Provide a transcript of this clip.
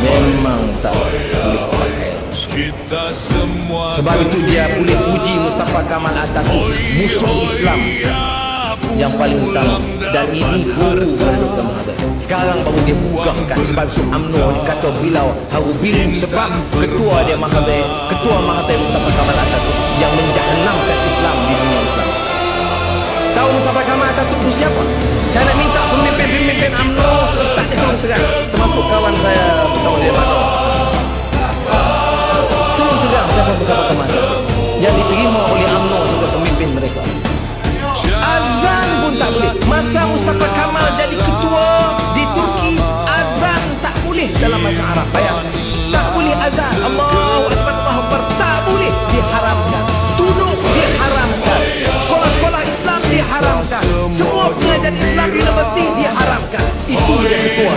memang tak boleh pakai langsung. Sebab itu dia boleh puji Mustafa Kamal Atatürk, musuh Islam yang paling utama, dan ini guru pada Dr. Mahathir. Sekarang baru dia bukakan. Sebab itu UMNO dikata Bilau Haru Biru, sebab ketua dia Mahathir, ketua Mahathir Mustafa Kamal Atatürk yang menjahannamkan Islam di dunia Islam. Tahu Mustafa Kamal Atatürk itu siapa? Saya nak minta pemimpin-pemimpin UMNO tak terus terang, termasuk kawan saya tahu dia mana. Terus terang siapa Mustafa Kamal Atatürk yang diterima oleh UMNO sebagai pemimpin mereka. Azan pun tak boleh. Masa Mustafa Kamal jadi ketua di Turki, azan tak boleh dalam bahasa Arab. Bayangkan, tak boleh azan Allahu Akbar, Allahu Akbar, tak boleh, diharamkan. Tudung diharamkan. Sekolah-sekolah Islam diharamkan. Semua pengajian Islam universiti diharamkan. Itu dia ketua.